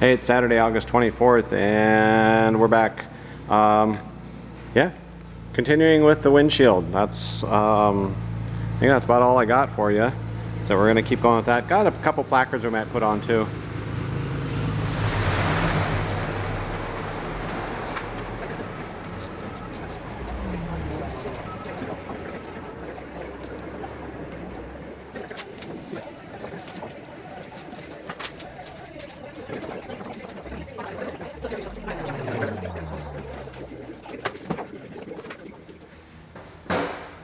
Hey, it's Saturday, August 24th, and we're back. Yeah, continuing with the windshield. That's, I think that's about all I got for you. So we're gonna keep going with that. Got a couple placards we might put on too.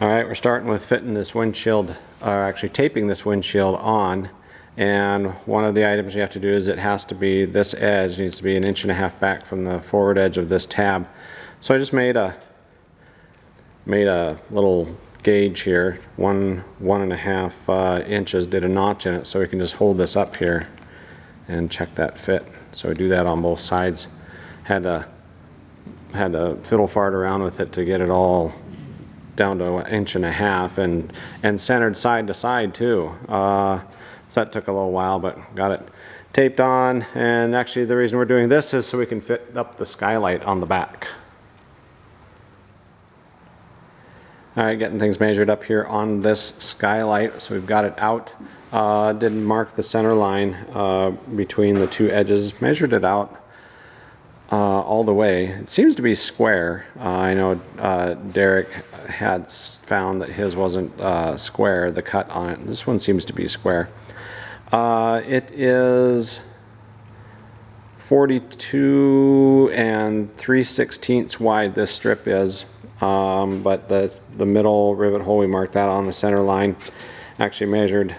Alright, we're starting with fitting this windshield, or actually taping this windshield on, and one of the items you have to do is it has to be, this edge needs to be 1.5 inches back from the forward edge of this tab. So I just made a little gauge here, 1.5 inches, did a notch in it so we can just hold this up here and check that fit. So we do that on both sides. Had to fiddle fart around with it to get it all down to 1.5 inches and centered side to side too. So that took a little while, but got it taped on. And actually the reason we're doing this is so we can fit up the skylight on the back. Alright, getting things measured up here on this skylight. So we've got it out. Didn't mark the center line between the two edges. Measured it out all the way. It seems to be square. I know Derek had found that his wasn't square, the cut on it. This one seems to be square. It is 42 3/16 wide, this strip is, but the middle rivet hole, we marked that on the center line. Actually measured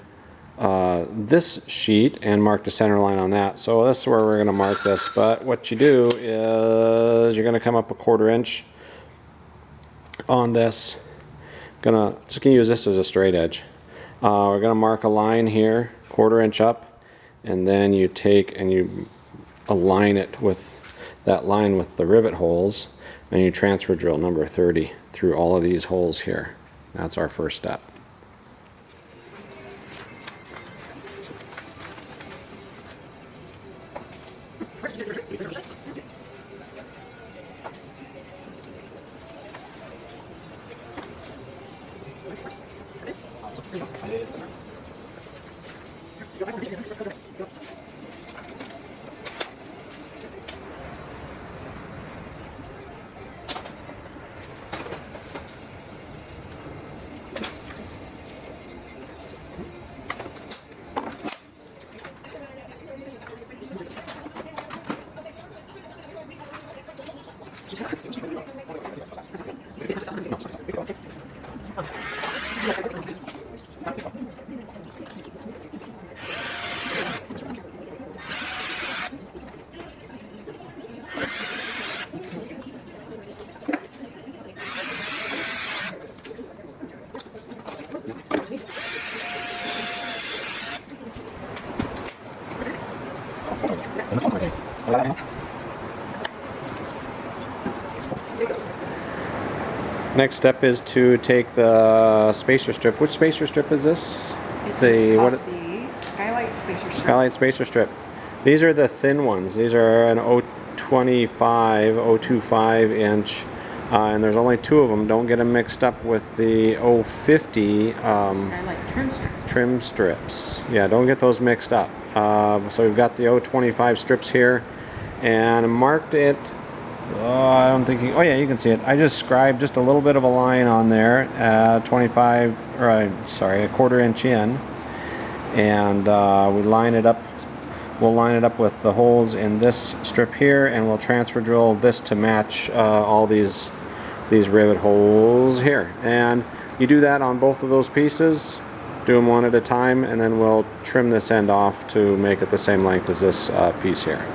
this sheet and mark the center line on that. So this is where we're going to mark this. But what you do is you're going to come up 1/4 inch on this. Just gonna use this as a straight edge. We're going to mark a line here, 1/4 inch up, and then you take and you align it with that line with the rivet holes, and you transfer drill number 30 through all of these holes here. That's our first step. Next step is to take the spacer strip. Which spacer strip is this? The Skylight spacer strip. Skylight spacer strip. These are the thin ones. These are an 0.25 inch, and there's only 2 of them. Don't get them mixed up with the 0.50 Skylight trim strips. Yeah, don't get those mixed up. So we've got the 0.25 strips here, and I marked it. I don't think oh yeah, you can see it. I just scribed just a little bit of a line on there, 1/4 inch in, and we line it up. We'll line it up with the holes in this strip here, and we'll transfer drill this to match all these rivet holes here. And you do that on both of those pieces. Do them one at a time, and then we'll trim this end off to make it the same length as this piece here.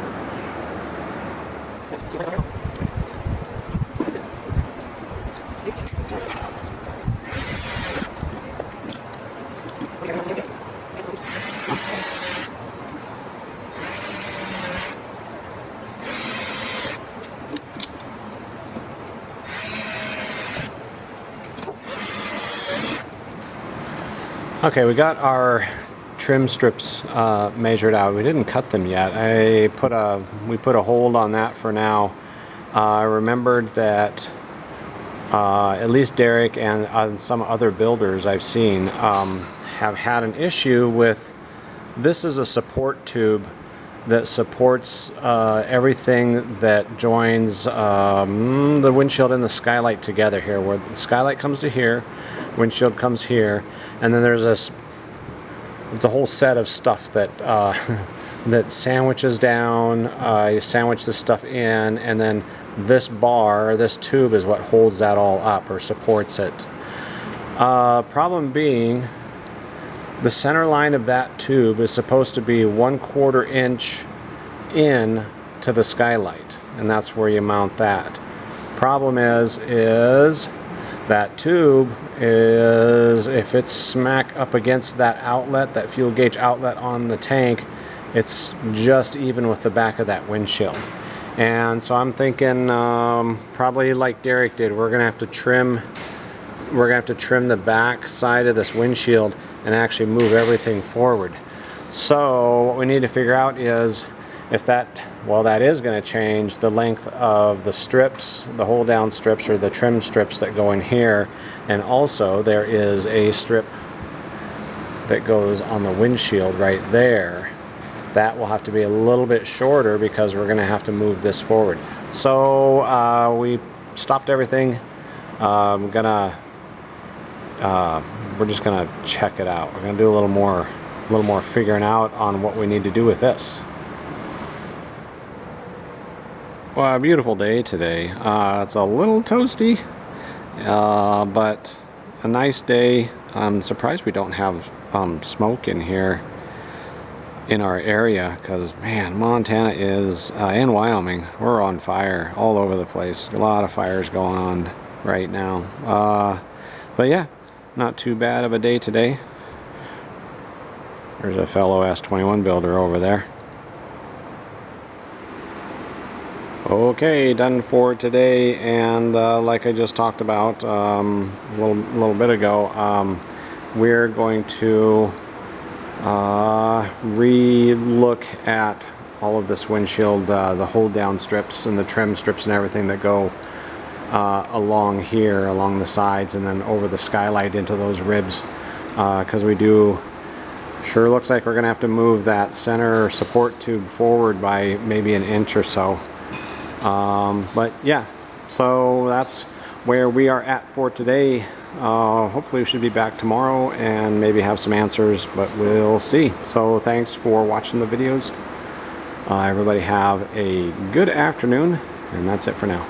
Okay, we got our trim strips measured out. We didn't cut them yet. We put a hold on that for now. I remembered that at least Derek and some other builders I've seen have had an issue with, this is a support tube that supports everything that joins the windshield and the skylight together here, where the skylight comes to here, windshield comes here, and then there's it's a whole set of stuff that that sandwiches down. You sandwich this stuff in, and then this bar, this tube, is what holds that all up or supports it. Problem being, the center line of that tube is supposed to be 1/4 inch in to the skylight, and that's where you mount that. Problem is that tube is, if it's smack up against that outlet, that fuel gauge outlet on the tank, it's just even with the back of that windshield. And so I'm thinking, probably like Derek did, we're gonna have to trim the back side of this windshield and actually move everything forward. So what we need to figure out is if that is going to change the length of the strips, the hold down strips or the trim strips that go in here. And also there is a strip that goes on the windshield right there. That will have to be a little bit shorter because we're going to have to move this forward. So we stopped everything. We're just gonna check it out. We're gonna do a little more figuring out on what we need to do with this. Well, a beautiful day today. It's a little toasty, but a nice day. I'm surprised we don't have smoke in here in our area, because man, Montana is and Wyoming, we're on fire all over the place. A lot of fires going on right now. But yeah, not too bad of a day today. There's a fellow S21 builder over there. Okay, done for today, and like I just talked about a little bit ago, we're going to re-look at all of this windshield, the hold down strips and the trim strips and everything that go along here, along the sides, and then over the skylight into those ribs, because sure looks like we're gonna have to move that center support tube forward by maybe an inch or so. But yeah, so that's where we are at for today. Hopefully we should be back tomorrow and maybe have some answers, but we'll see. So thanks for watching the videos. Everybody have a good afternoon, and that's it for now.